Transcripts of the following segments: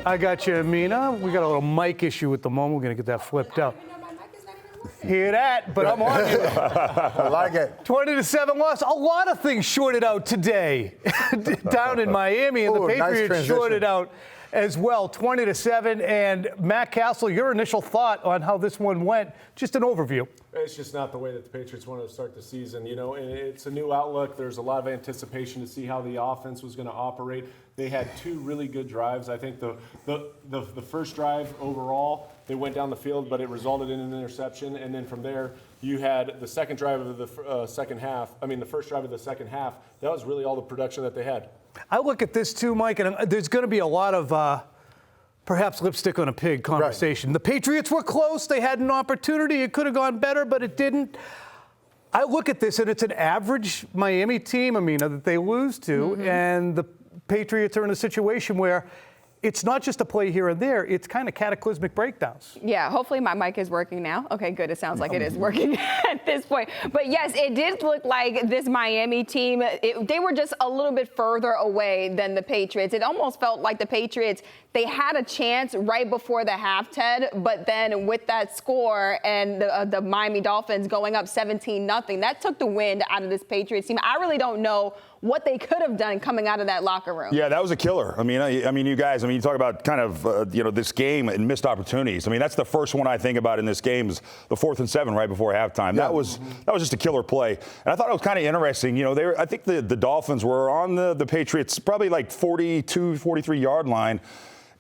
I got you, Amina. We got a little mic issue at the moment. We're going to get that flipped out. Hear that? But I'm on it. I like it. 20-7 loss. A lot of things shorted out today down in Miami, and the Patriots nice shorted out as well, 20-7. And Matt Cassel, your initial thought on how this one went? Just an overview. It's just not the way that the Patriots wanted to start the season. You know, and it's a new outlook. There's a lot of anticipation to see how the offense was going to operate. They had two really good drives. I think the first drive overall, they went down the field, but it resulted in an interception. And then from there, you had the second drive of the second half. I mean, the first drive of the second half. That was really all the production that they had. I look at this too, Mike, and there's going to be a lot of perhaps lipstick on a pig conversation. Right. The Patriots were close. They had an opportunity. It could have gone better, but it didn't. I look at this, and it's an average Miami team, Amina, that they lose to, and the Patriots are in a situation where it's not just a play here and there. It's kind of cataclysmic breakdowns. Yeah, hopefully my mic is working now. Okay, good. It sounds like it is working at this point. But yes, it did look like this Miami team, they were just a little bit further away than the Patriots. It almost felt like the Patriots, they had a chance right before the half, Ted, but then with that score and the Miami Dolphins going up 17-0, that took the wind out of this Patriots team. I really don't know what they could have done coming out of that locker room. Yeah, that was a killer. I mean, you guys, you talk about kind of, this game and missed opportunities. I mean, that's the first one I think about in this game is the 4th and 7 right before halftime. Yeah. That was just a killer play. And I thought it was kind of interesting. You know, I think the Dolphins were on the Patriots probably like 42, 43-yard line.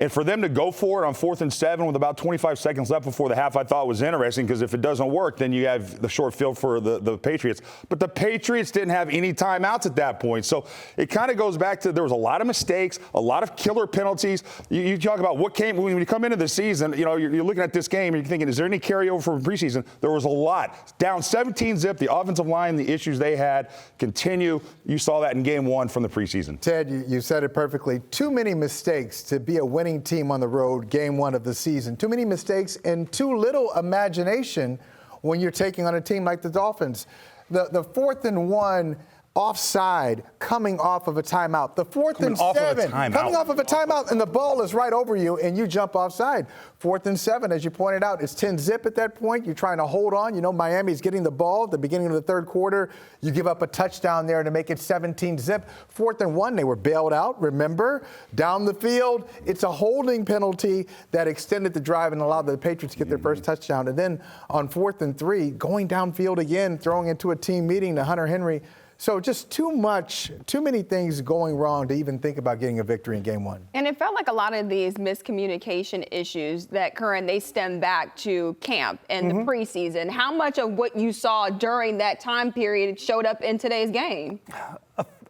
And for them to go for it on 4th and 7 with about 25 seconds left before the half, I thought was interesting because if it doesn't work, then you have the short field for the Patriots. But the Patriots didn't have any timeouts at that point. So it kind of goes back to there was a lot of mistakes, a lot of killer penalties. You talk about what came when you come into the season, you're looking at this game and you're thinking, is there any carryover from preseason? There was a lot. Down 17-0, the offensive line, the issues they had continue. You saw that in game 1 from the preseason. Ted, you said it perfectly. Too many mistakes to be a winning team on the road, game 1 of the season. Too many mistakes and too little imagination when you're taking on a team like the Dolphins. The 4th and 1 offside coming off of a timeout. The 4th and 7 coming off of a timeout, and the ball is right over you, and you jump offside. 4th and 7, as you pointed out, it's 10-0 at that point. You're trying to hold on. You know, Miami's getting the ball at the beginning of the third quarter. You give up a touchdown there to make it 17-0. 4th and 1, they were bailed out, remember? Down the field, it's a holding penalty that extended the drive and allowed the Patriots to get their first touchdown. And then on 4th and 3, going downfield again, throwing into a team meeting to Hunter Henry. So just too many things going wrong to even think about getting a victory in game 1. And it felt like a lot of these miscommunication issues that, Curran, they stem back to camp and the preseason. How much of what you saw during that time period showed up in today's game?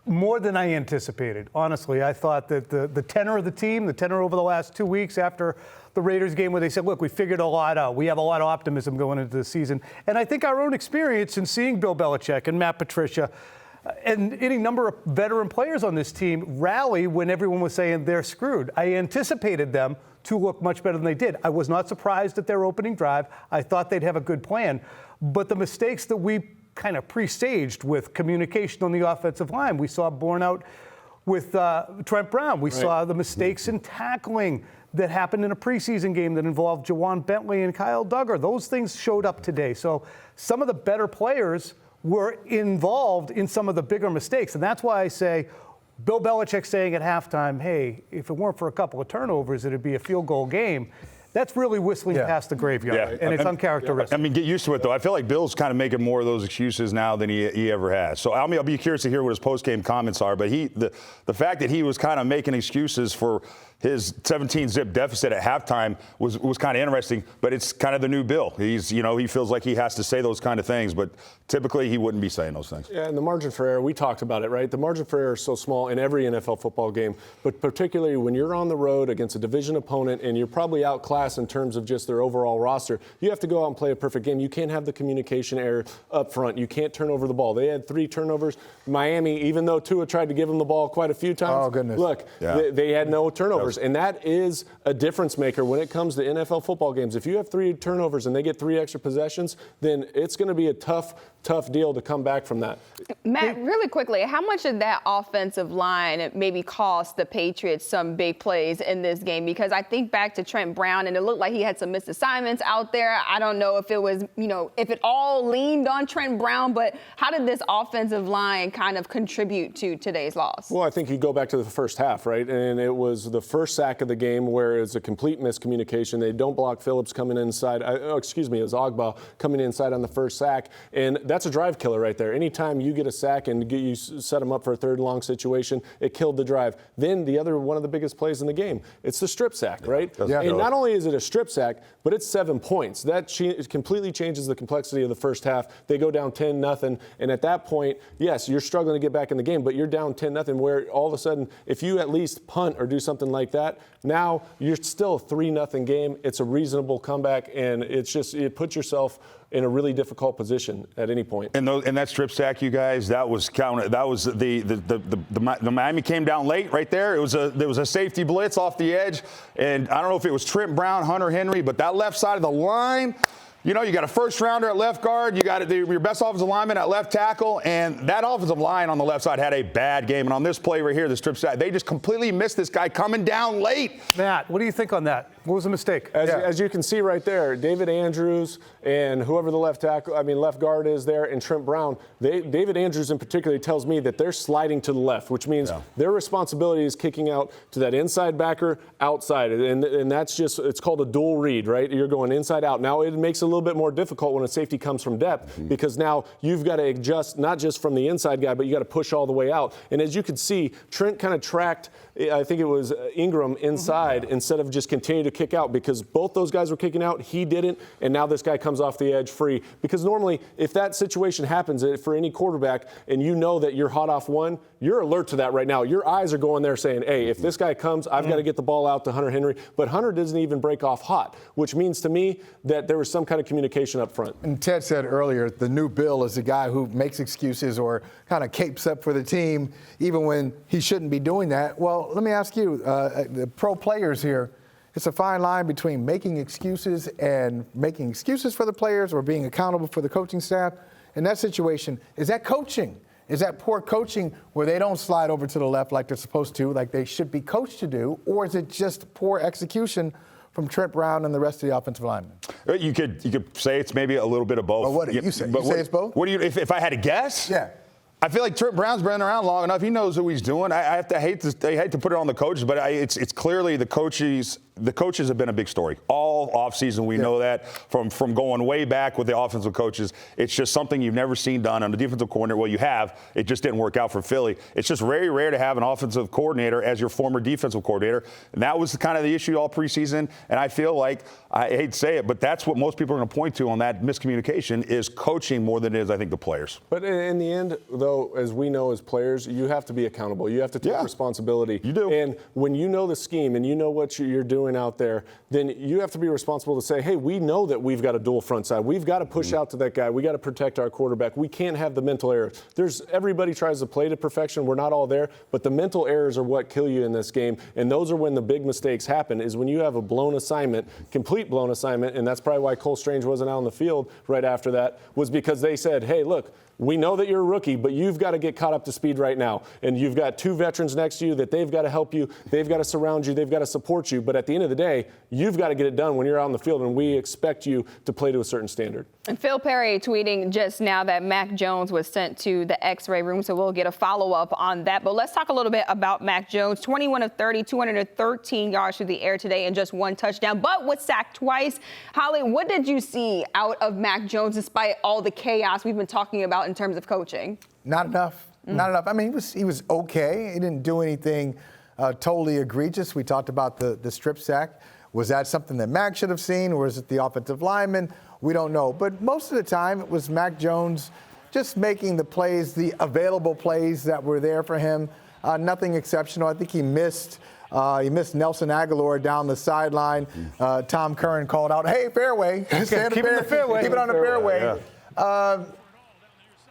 More than I anticipated. Honestly, I thought that the tenor of the team, the tenor over the last 2 weeks after the Raiders game where they said, look, we figured a lot out. We have a lot of optimism going into the season. And I think our own experience in seeing Bill Belichick and Matt Patricia and any number of veteran players on this team rally when everyone was saying they're screwed. I anticipated them to look much better than they did. I was not surprised at their opening drive. I thought they'd have a good plan. But the mistakes that we kind of presaged with communication on the offensive line, we saw borne out with Trent Brown. We saw the mistakes in tackling that happened in a preseason game that involved Jawan Bentley and Kyle Duggar. Those things showed up today. So some of the better players were involved in some of the bigger mistakes. And that's why I say Bill Belichick saying at halftime, hey, if it weren't for a couple of turnovers, it'd be a field goal game. That's really whistling past the graveyard, and it's uncharacteristic. I mean, get used to it, though. I feel like Bill's kind of making more of those excuses now than he ever has. So I'll be curious to hear what his post-game comments are. But the fact that he was kind of making excuses for his 17-0 deficit at halftime was kind of interesting. But it's kind of the new Bill. He feels like he has to say those kind of things. But typically he wouldn't be saying those things. Yeah, and the margin for error, we talked about it, right? The margin for error is so small in every NFL football game. But particularly when you're on the road against a division opponent and you're probably outclassed in terms of just their overall roster, you have to go out and play a perfect game. You can't have the communication error up front. You can't turn over the ball. They had 3 turnovers. Miami, even though Tua tried to give them the ball quite a few times, oh, goodness. Look, they had no turnovers. turnovers, and that is a difference maker when it comes to NFL football games. If you have 3 turnovers and they get 3 extra possessions, then it's going to be a tough deal to come back from that. Matt, really quickly, how much did that offensive line maybe cost the Patriots some big plays in this game? Because I think back to Trent Brown, and it looked like he had some missed assignments out there. I don't know if it was, if it all leaned on Trent Brown, but how did this offensive line kind of contribute to today's loss? Well, I think you go back to the first half, right? And it was the first sack of the game where it's a complete miscommunication. They don't block Phillips coming inside. It was Ogba coming inside on the first sack. And that's a drive killer right there. Anytime you get a sack and you set them up for a third long situation, it killed the drive. Then one of the biggest plays in the game, it's the strip sack, right? Yeah. And not only is it a strip sack, but it's 7 points. That completely changes the complexity of the first half. They go down 10-0, and at that point, yes, you're struggling to get back in the game, but you're down 10-0, where all of a sudden, if you at least punt or do something like that, now you're still a 3-0 game. It's a reasonable comeback, and it puts yourself in a really difficult position at any point. And that strip sack, you guys, that was counted. That was the Miami came down late right there. There was a safety blitz off the edge, and I don't know if it was Trent Brown, Hunter Henry, but that left side of the line. You got a first rounder at left guard. You got your best offensive lineman at left tackle. And that offensive line on the left side had a bad game. And on this play right here, the strip sack, they just completely missed this guy coming down late. Matt, what do you think on that? What was the mistake? As you can see right there, David Andrews and whoever the left guard is there, and Trent Brown, David Andrews in particular tells me that they're sliding to the left, which means their responsibility is kicking out to that inside backer outside. And that's it's called a dual read, right? You're going inside out. Now it makes it a little bit more difficult when a safety comes from depth because now you've got to adjust not just from the inside guy, but you got to push all the way out. And as you can see, Trent kind of tracked, I think it was Ingram inside instead of just continue to kick out because both those guys were kicking out. He didn't. And now this guy comes off the edge free because normally if that situation happens for any quarterback and you know that you're hot off one, you're alert to that right now. Your eyes are going there saying, hey, if this guy comes, I've got to get the ball out to Hunter Henry. But Hunter doesn't even break off hot, which means to me that there was some kind of communication up front. And Ted said earlier, the new Bill is a guy who makes excuses or kind of capes up for the team, even when he shouldn't be doing that. Well, let me ask you, the pro players here, it's a fine line between making excuses and making excuses for the players or being accountable for the coaching staff. In that situation, is that coaching? Is that poor coaching where they don't slide over to the left like they're supposed to, like they should be coached to do? Or is it just poor execution from Trent Brown and the rest of the offensive linemen? You could say it's maybe a little bit of both. Well, what do you say? You say it's both? What do you? If I had to guess? Yeah. I feel like Trent Brown's been around long enough. He knows who he's doing. I hate to put it on the coaches, but it's clearly the coaches. The coaches have been a big story all offseason. We know that from going way back with the offensive coaches. It's just something you've never seen done on the defensive coordinator. Well, you have. It just didn't work out for Philly. It's just very rare to have an offensive coordinator as your former defensive coordinator. And that was kind of the issue all preseason. And I feel like, I hate to say it, but that's what most people are going to point to on that miscommunication is coaching more than it is, I think, the players. But in the end, though, as we know as players, you have to be accountable. You have to take responsibility. You do. And when you know the scheme and you know what you're doing out there, then you have to be responsible to say, hey, we know that we've got a dual front side. We've got to push out to that guy. We got to protect our quarterback. We can't have the mental errors. Everybody tries to play to perfection. We're not all there, but the mental errors are what kill you in this game. And those are when the big mistakes happen, is when you have a blown assignment, complete blown assignment, and that's probably why Cole Strange wasn't out on the field right after that, was because they said, hey, look, we know that you're a rookie, but you've got to get caught up to speed right now. And you've got 2 veterans next to you that they've got to help you. They've got to surround you. They've got to support you. But at the end of the day, you've got to get it done when you're out on the field, and we expect you to play to a certain standard. And Phil Perry tweeting just now that Mac Jones was sent to the X-ray room, so we'll get a follow-up on that. But let's talk a little bit about Mac Jones. 21 of 30, 213 yards through the air today and just 1 touchdown, but was sacked twice. Holly, what did you see out of Mac Jones despite all the chaos we've been talking about in terms of coaching? Not enough. Not enough. I mean, he was okay. He didn't do anything totally egregious. We talked about the strip sack. Was that something that Mac should have seen, or is it the offensive lineman? We don't know. But most of the time, it was Mac Jones just making the plays, the available plays that were there for him. Nothing exceptional. I think he missed Nelson Aguilar down the sideline. Tom Curran called out, "Hey, fairway. Stay on the fairway. Keep it on the fairway."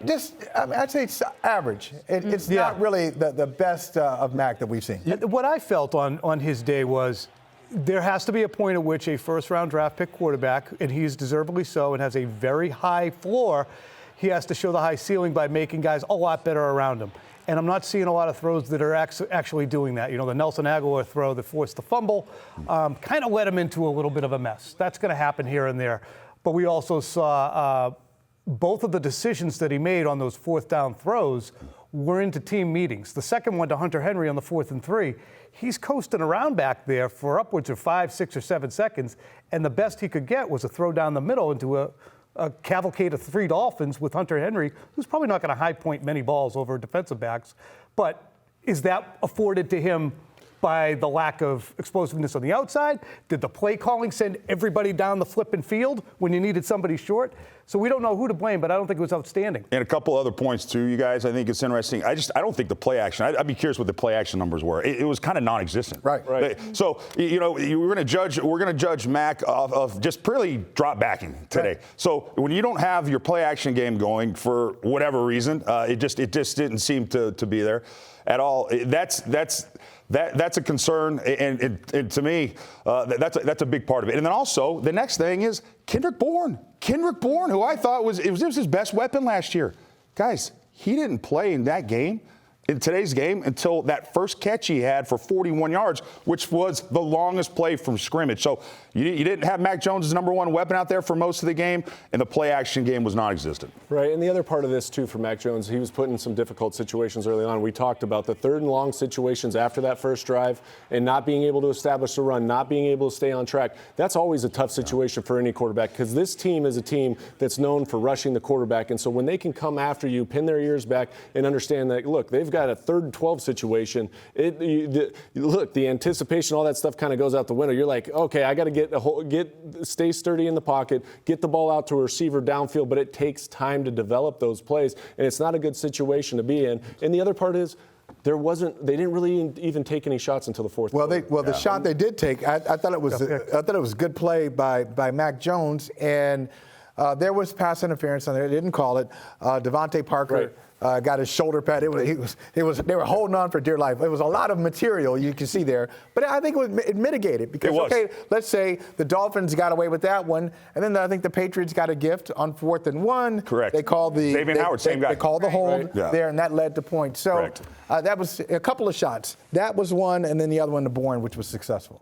I'd say it's average. It's not really the best of Mac that we've seen. What I felt on his day was there has to be a point at which a first-round draft pick quarterback, and he's deservedly so and has a very high floor, he has to show the high ceiling by making guys a lot better around him. And I'm not seeing a lot of throws that are actually doing that. You know, the Nelson Aguilar throw that forced the fumble kind of led him into a little bit of a mess. That's going to happen here and there. But we also saw both of the decisions that he made on those fourth down throws were into team meetings. The second one to Hunter Henry on the 4th and 3, he's coasting around back there for upwards of 5, 6, or 7 seconds. And the best he could get was a throw down the middle into a cavalcade of 3 Dolphins with Hunter Henry, who's probably not going to high point many balls over defensive backs. But is that afforded to him by the lack of explosiveness on the outside? Did the play calling send everybody down the flipping field when you needed somebody short? So we don't know who to blame, but I don't think it was outstanding. And a couple other points too, you guys. I think it's interesting. I don't think the play action. I'd be curious what the play action numbers were. It was kind of non-existent. Right. So we're going to judge Mac of just purely drop backing today. Right. So when you don't have your play action game going for whatever reason, it just didn't seem to be there at all. That's a concern, and to me, that's a big part of it. And then also, the next thing is Kendrick Bourne, who I thought was his best weapon last year. Guys, he didn't play in that game, in today's game, until that first catch he had for 41 yards, which was the longest play from scrimmage. So you didn't have Mac Jones' number one weapon out there for most of the game, and the play action game was non-existent. Right, and the other part of this, too, for Mac Jones, he was put in some difficult situations early on. We talked about the 3rd and long situations after that first drive and not being able to establish a run, not being able to stay on track. That's always a tough situation for any quarterback because this team is a team that's known for rushing the quarterback. And so when they can come after you, pin their ears back, and understand that, look, they've got a 3rd and 12 situation. Look, the anticipation, all that stuff kind of goes out the window. You're like, okay, I got to stay sturdy in the pocket, get the ball out to a receiver downfield, but it takes time to develop those plays, and it's not a good situation to be in. And the other part is, they didn't really even take any shots until the 4th quarter. The shot they did take, I thought it was good play by Mac Jones, and there was pass interference on there. They didn't call it. Devontae Parker got his shoulder pad. They were holding on for dear life. It was a lot of material you can see there, but I think it mitigated because let's say the Dolphins got away with that one, and then I think the Patriots got a gift on 4th and 1. Correct. They called Howard, same guy. They called the hold there, and that led to points. So that was a couple of shots. That was one, and then the other one to Bourne, which was successful.